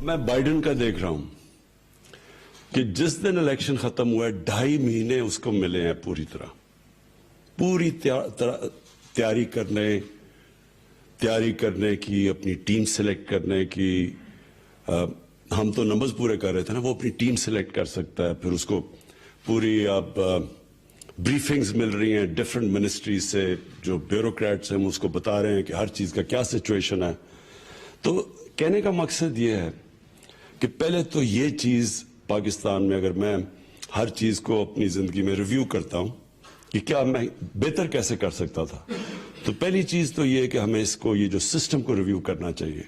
میں بائیڈن کا دیکھ رہا ہوں کہ جس دن الیکشن ختم ہوا ہے 2.5 مہینے اس کو ملے ہیں پوری تیاری کرنے کی، اپنی ٹیم سلیکٹ کرنے کی. ہم تو نمبرز پورے کر رہے تھے نا، وہ اپنی ٹیم سلیکٹ کر سکتا ہے. پھر اس کو پوری اب بریفنگز مل رہی ہیں ڈفرنٹ منسٹریز سے، جو بیوروکریٹس ہیں اس کو بتا رہے ہیں کہ ہر چیز کا کیا سچویشن ہے. تو کہنے کا مقصد یہ ہے کہ پہلے تو یہ چیز پاکستان میں، اگر میں ہر چیز کو اپنی زندگی میں ریویو کرتا ہوں کہ کیا میں بہتر کیسے کر سکتا تھا، تو پہلی چیز تو یہ کہ ہمیں اس کو، یہ جو سسٹم کو ریویو کرنا چاہیے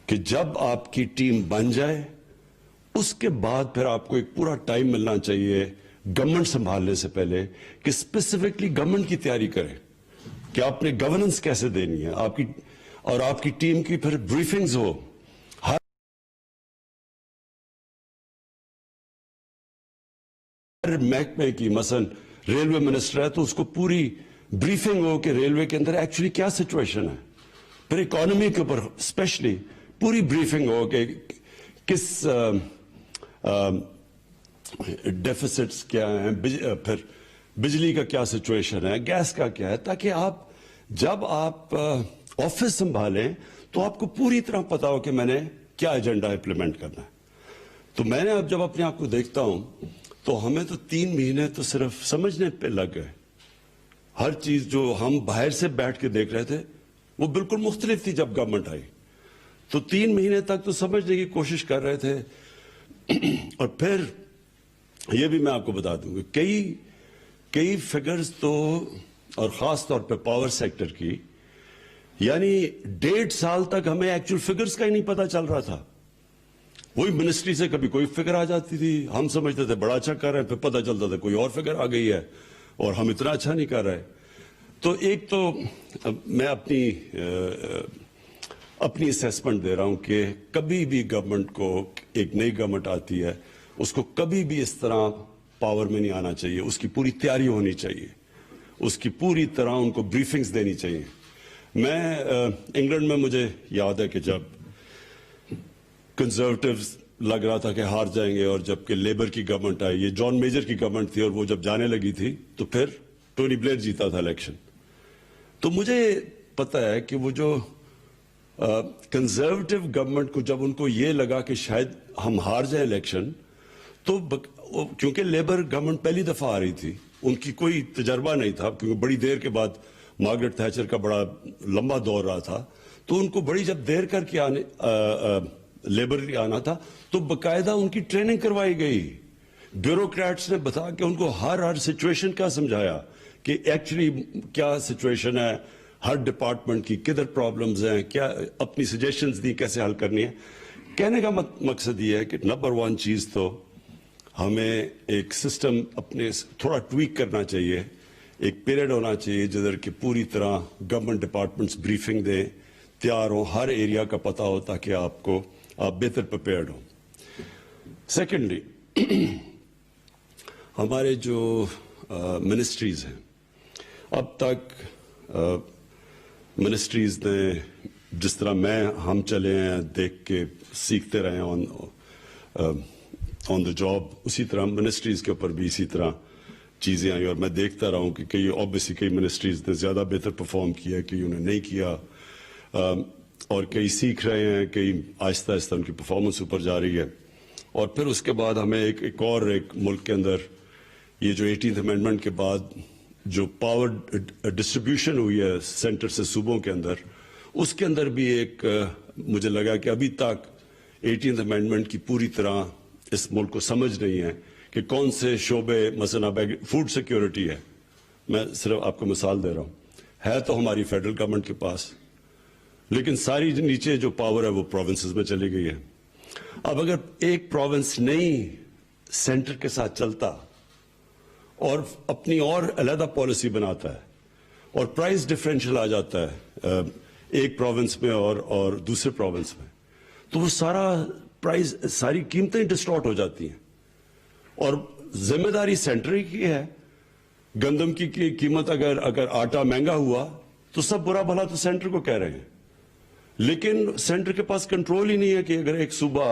کہ جب آپ کی ٹیم بن جائے اس کے بعد پھر آپ کو ایک پورا ٹائم ملنا چاہیے گورنمنٹ سنبھالنے سے پہلے کہ اسپیسیفکلی گورنمنٹ کی تیاری کریں کہ آپ نے گورننس کیسے دینی ہے آپ کی، اور آپ کی ٹیم کی پھر بریفنگز ہو. ہر محکمے کی، مثلا ریلوے منسٹر ہے تو اس کو پوری بریفنگ ہو کہ ریلوے کے اندر ایکچولی کیا سچویشن ہے. پھر اکانومی کے اوپر اسپیشلی پوری بریفنگ ہو کہ کس ڈیفیسٹس کیا ہیں، پھر بجلی کا کیا سچویشن ہے، گیس کا کیا ہے، تاکہ آپ جب آپ آفس سنبھالیں تو آپ کو پوری طرح پتا ہو کہ میں نے کیا ایجنڈا امپلیمنٹ کرنا ہے. تو میں نے اب جب اپنے آپ کو دیکھتا ہوں تو ہمیں تو 3 مہینے تو صرف سمجھنے پہ لگ گئے. ہر چیز جو ہم باہر سے بیٹھ کے دیکھ رہے تھے وہ بالکل مختلف تھی جب گورنمنٹ آئی. تو 3 مہینے تک تو سمجھنے کی کوشش کر رہے تھے. اور پھر یہ بھی میں آپ کو بتا دوں کہ کئی فگرز تو، اور خاص طور پہ پاور سیکٹر کی، یعنی 1.5 سال تک ہمیں ایکچوئل فگرز کا ہی نہیں پتا چل رہا تھا. وہی منسٹری سے کبھی کوئی فگر آ جاتی تھی، ہم سمجھتے تھے بڑا اچھا کر رہے ہیں، پھر پتہ چلتا تھا کوئی اور فگر آ گئی ہے اور ہم اتنا اچھا نہیں کر رہے. تو ایک تو میں اپنی اسیسمنٹ دے رہا ہوں کہ کبھی بھی گورنمنٹ کو، ایک نئی گورنمنٹ آتی ہے اس کو کبھی بھی اس طرح پاور میں نہیں آنا چاہیے. اس کی پوری تیاری ہونی چاہیے، اس کی پوری طرح ان کو بریفنگز دینی چاہیے. میں انگلینڈ میں مجھے یاد ہے کہ جب کنزرویٹوز لگ رہا تھا کہ ہار جائیں گے، اور جب کہ لیبر کی گورنمنٹ آئی، یہ جان میجر کی گورنمنٹ تھی، اور وہ جب جانے لگی تھی تو پھر ٹونی بلیئر جیتا تھا الیکشن. تو مجھے پتا ہے کہ وہ جو کنزرویٹو گورنمنٹ کو جب ان کو یہ لگا کہ شاید ہم ہار جائیں الیکشن، تو کیونکہ لیبر گورنمنٹ پہلی دفعہ آ رہی تھی، ان کی کوئی تجربہ نہیں تھا، کیونکہ بڑی دیر کے بعد مارگریٹ تھیچر کا بڑا لمبا دور رہا تھا، تو ان کو بڑی جب دیر کر کے لیبر آنا تھا تو باقاعدہ ان کی ٹریننگ کروائی گئی. بیوروکریٹس نے بتا کہ ان کو ہر سچویشن کا سمجھایا کہ ایکچولی کیا سچویشن ہے ہر ڈپارٹمنٹ کی، کدھر پرابلمز ہیں، کیا اپنی سجیشنز دی کیسے حل کرنی ہے. کہنے کا مقصد یہ ہے کہ نمبر 1 چیز تو ہمیں ایک سسٹم اپنے تھوڑا ٹویک کرنا چاہیے. ایک پیریڈ ہونا چاہیے جدھر کہ پوری طرح گورنمنٹ ڈپارٹمنٹس بریفنگ دیں، تیار ہوں، ہر ایریا کا پتہ ہو تاکہ آپ بہتر پریپیئرڈ ہوں. سیکنڈلی، ہمارے جو منسٹریز ہیں، اب تک منسٹریز نے جس طرح ہم چلے ہیں دیکھ کے سیکھتے رہے آن دا جاب، اسی طرح منسٹریز کے اوپر بھی اسی طرح چیزیں آئی. اور میں دیکھتا رہا ہوں کہ کئی منسٹریز نے زیادہ بہتر پرفارم کیا، کئی نے نہیں کیا، اور کئی سیکھ رہے ہیں، کئی آہستہ آہستہ ان کی پرفارمنس اوپر جا رہی ہے. اور پھر اس کے بعد ہمیں ایک ملک کے اندر یہ جو 18th امینڈمنٹ کے بعد جو پاور ڈسٹریبیوشن ہوئی ہے سینٹر سے صوبوں کے اندر، اس کے اندر بھی ایک مجھے لگا کہ ابھی تک 18th امینڈمنٹ کی پوری طرح اس ملک کو سمجھ نہیں ہے کہ کون سے شعبے، مثلا فوڈ سیکیورٹی ہے، میں صرف آپ کو مثال دے رہا ہوں، ہے تو ہماری فیڈرل گورنمنٹ کے پاس، لیکن ساری نیچے جو پاور ہے وہ پروونسز میں چلی گئی ہے. اب اگر ایک پروونس نہیں سینٹر کے ساتھ چلتا اور اپنی اور علیحدہ پالیسی بناتا ہے اور پرائز ڈفرینشل آ جاتا ہے ایک پروونس میں اور دوسرے پروونس میں، تو وہ ساری قیمتیں ڈسٹارٹ ہو جاتی ہیں. اور ذمہ داری سینٹر کی ہے. گندم کی قیمت، اگر آٹا مہنگا ہوا تو سب برا بھلا تو سینٹر کو کہہ رہے ہیں. لیکن سینٹر کے پاس کنٹرول ہی نہیں ہے کہ اگر ایک صوبہ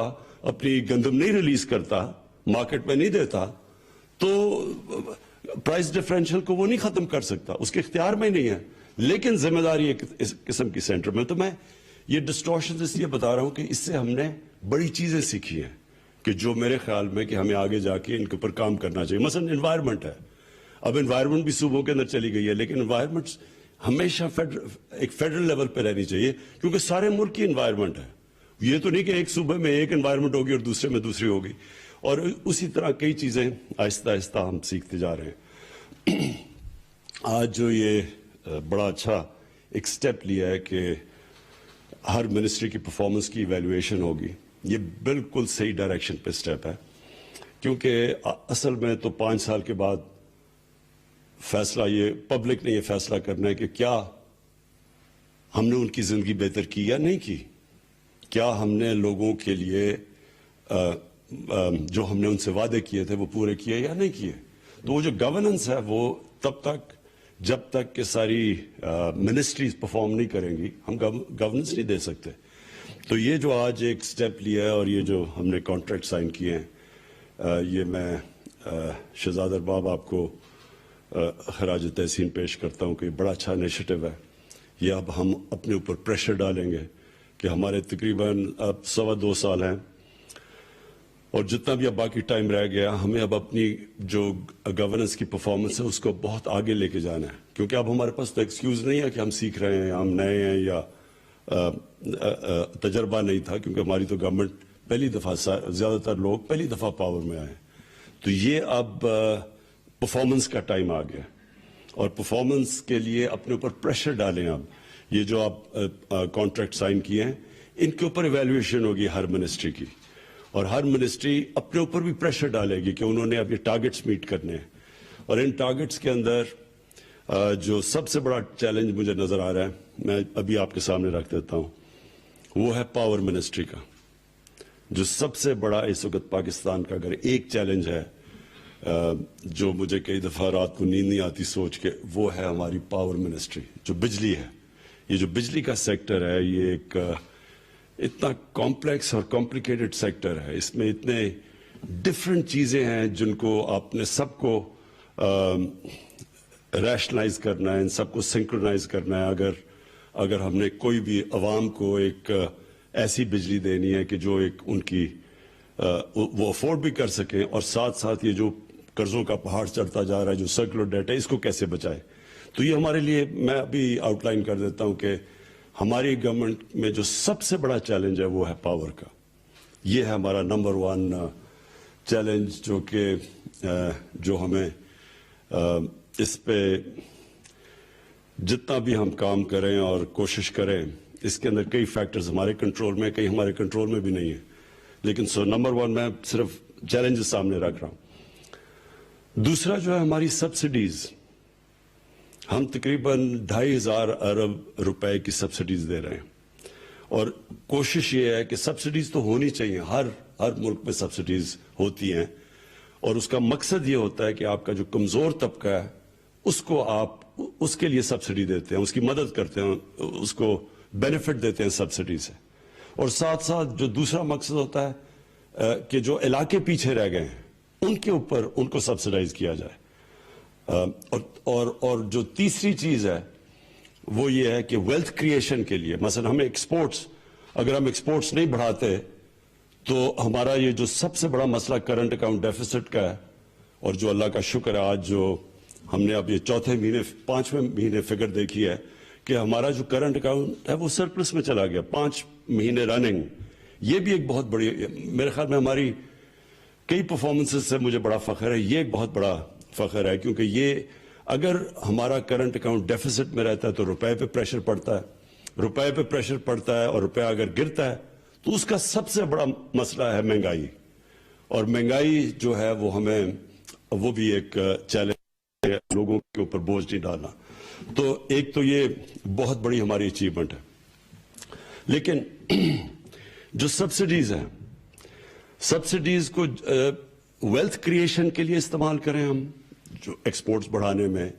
اپنی گندم نہیں ریلیز کرتا, مارکیٹ میں نہیں دیتا, تو پرائس ڈفرینشل کو وہ نہیں ختم کر سکتا, اس کے اختیار میں نہیں ہے. لیکن ذمہ داری ایک اس قسم کی سینٹر میں. تو میں یہ ڈسٹورشن اس لیے بتا رہا ہوں کہ اس سے ہم نے بڑی چیزیں سیکھی ہیں کہ جو میرے خیال میں کہ ہمیں آگے جا کے ان کے اوپر کام کرنا چاہیے. مثلا انوائرمنٹ ہے, اب انوائرمنٹ بھی صوبوں کے اندر چلی گئی ہے, لیکن انوائرمنٹ ہمیشہ ایک فیڈرل لیول پہ رہنی چاہیے, کیونکہ سارے ملک کی انوائرمنٹ ہے. یہ تو نہیں کہ ایک صوبے میں ایک انوائرمنٹ ہوگی اور دوسرے میں دوسری ہوگی. اور اسی طرح کئی چیزیں آہستہ آہستہ ہم سیکھتے جا رہے ہیں. آج جو یہ بڑا اچھا ایک سٹیپ لیا ہے کہ ہر منسٹری کی پرفارمنس کی ایویلویشن ہوگی, یہ بالکل صحیح ڈائریکشن پہ سٹیپ ہے. کیونکہ اصل میں تو 5 سال کے بعد فیصلہ, یہ پبلک نے یہ فیصلہ کرنا ہے کہ کیا ہم نے ان کی زندگی بہتر کی یا نہیں کی, کیا ہم نے لوگوں کے لیے جو ہم نے ان سے وعدے کیے تھے وہ پورے کیے یا نہیں کیے. تو وہ جو گورننس ہے وہ تب تک جب تک کہ ساری منسٹریز پرفارم نہیں کریں گی ہم گورننس نہیں دے سکتے. تو یہ جو آج ایک سٹیپ لیا ہے اور یہ جو ہم نے کانٹریکٹ سائن کیے ہیں, یہ میں شہزاد ارباب آپ کو خراج تحسین پیش کرتا ہوں کہ بڑا اچھا انیشیٹو ہے. یہ اب ہم اپنے اوپر پریشر ڈالیں گے کہ ہمارے تقریباً اب 2.25 سال ہیں, اور جتنا بھی اب باقی ٹائم رہ گیا ہمیں اب اپنی جو گورننس کی پرفارمنس ہے اس کو بہت آگے لے کے جانا ہے. کیونکہ اب ہمارے پاس تو ایکسکیوز نہیں ہے کہ ہم سیکھ رہے ہیں, ہم نئے ہیں یا تجربہ نہیں تھا, کیونکہ ہماری تو گورنمنٹ پہلی دفعہ, زیادہ تر لوگ پہلی دفعہ پاور میں آئے. تو یہ اب پرفارمنس کا ٹائم آ گیا, اور پرفارمنس کے لیے اپنے اوپر پریشر ڈالیں. اب یہ جو آپ کانٹریکٹ سائن کیے ہیں ان کے اوپر ایویلویشن ہوگی ہر منسٹری کی, اور ہر منسٹری اپنے اوپر بھی پریشر ڈالے گی کہ انہوں نے اب یہ ٹارگٹس میٹ کرنے ہیں. اور ان ٹارگٹس کے اندر جو سب سے بڑا چیلنج مجھے نظر آ رہا ہے, میں ابھی آپ کے سامنے رکھ دیتا ہوں, وہ ہے پاور منسٹری کا. جو سب سے بڑا اس وقت پاکستان کا اگر ایک چیلنج ہے جو مجھے کئی دفعہ رات کو نیند نہیں آتی سوچ کے, وہ ہے ہماری پاور منسٹری. جو بجلی ہے, یہ جو بجلی کا سیکٹر ہے, یہ ایک اتنا کمپلیکس اور کمپلیکیٹڈ سیکٹر ہے. اس میں اتنے ڈفرینٹ چیزیں ہیں جن کو آپ نے سب کو ریشنلائز کرنا ہے, ان سب کو سنکرونائز کرنا ہے. اگر ہم نے کوئی بھی عوام کو ایک ایسی بجلی دینی ہے کہ جو ایک ان کی وہ افورڈ بھی کر سکیں, اور ساتھ ساتھ یہ جو قرضوں کا پہاڑ چڑھتا جا رہا ہے, جو سرکولر ڈیٹ ہے, اس کو کیسے بچائے. تو یہ ہمارے لیے, میں ابھی آؤٹ لائن کر دیتا ہوں کہ ہماری گورنمنٹ میں جو سب سے بڑا چیلنج ہے وہ ہے پاور کا. یہ ہے ہمارا نمبر 1 چیلنج, جو کہ جو ہمیں اس پہ جتنا بھی ہم کام کریں اور کوشش کریں, اس کے اندر کئی فیکٹرز ہمارے کنٹرول میں, کئی ہمارے کنٹرول میں بھی نہیں ہیں. لیکن نمبر 1 میں صرف چیلنجز سامنے رکھ رہا ہوں. دوسرا جو ہے ہماری سبسڈیز, ہم تقریباً 2,500 ارب روپے کی سبسڈیز دے رہے ہیں, اور کوشش یہ ہے کہ سبسڈیز تو ہونی چاہیے, ہر ملک میں سبسڈیز ہوتی ہیں, اور اس کا مقصد یہ ہوتا ہے کہ آپ کا جو کمزور طبقہ ہے اس کو آپ اس کے لیے سبسڈی دیتے ہیں, اس کی مدد کرتے ہیں, اس کو بینیفٹ دیتے ہیں سبسڈی سے. اور ساتھ ساتھ جو دوسرا مقصد ہوتا ہے کہ جو علاقے پیچھے رہ گئے ہیں ان کے اوپر ان کو سبسڈائز کیا جائے. اور جو تیسری چیز ہے وہ یہ ہے کہ ویلتھ کریشن کے لیے, مثلا ہمیں ایکسپورٹس, اگر ہم ایکسپورٹس نہیں بڑھاتے تو ہمارا یہ جو سب سے بڑا مسئلہ کرنٹ اکاؤنٹ ڈیفیسٹ کا ہے, اور جو اللہ کا شکر ہے آج جو ہم نے اب یہ 5ویں مہینے فگر دیکھی ہے کہ ہمارا جو کرنٹ اکاؤنٹ ہے وہ سرپلس میں چلا گیا 5 مہینے رننگ. یہ بھی ایک بہت بڑی, میرے خیال میں ہماری کئی پرفارمنسز سے مجھے بڑا فخر ہے, یہ ایک بہت بڑا فخر ہے, کیونکہ یہ اگر ہمارا کرنٹ اکاؤنٹ ڈیفیسٹ میں رہتا ہے تو روپے پہ پریشر پڑتا ہے, اور روپے اگر گرتا ہے تو اس کا سب سے بڑا مسئلہ ہے مہنگائی, اور مہنگائی جو ہے وہ ہمیں, وہ بھی ایک چیلنج ہے, لوگوں کے اوپر بوجھ نہیں ڈالنا. تو ایک تو یہ بہت بڑی ہماری اچیومنٹ ہے. لیکن جو سبسڈیز ہیں, سبسڈیز کو ویلتھ کریشن کے لیے استعمال کریں ہم, جو ایکسپورٹس بڑھانے میں,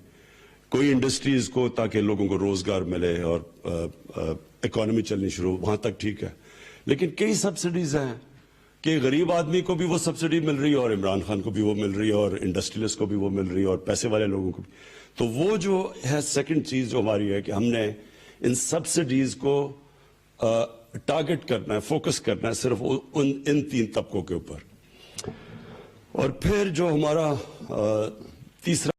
کوئی انڈسٹریز کو, تاکہ لوگوں کو روزگار ملے اور اکانومی چلنی شروع, وہاں تک ٹھیک ہے. لیکن کئی سبسڈیز ہیں کہ غریب آدمی کو بھی وہ سبسڈی مل رہی ہے اور عمران خان کو بھی وہ مل رہی ہے اور انڈسٹریلسٹ کو بھی وہ مل رہی ہے اور پیسے والے لوگوں کو بھی. تو وہ جو ہے سیکنڈ چیز جو ہماری ہے کہ ہم نے ان سبسڈیز کو ٹارگٹ کرنا ہے, فوکس کرنا ہے صرف ان 3 طبقوں کے اوپر. اور پھر جو ہمارا تیسرا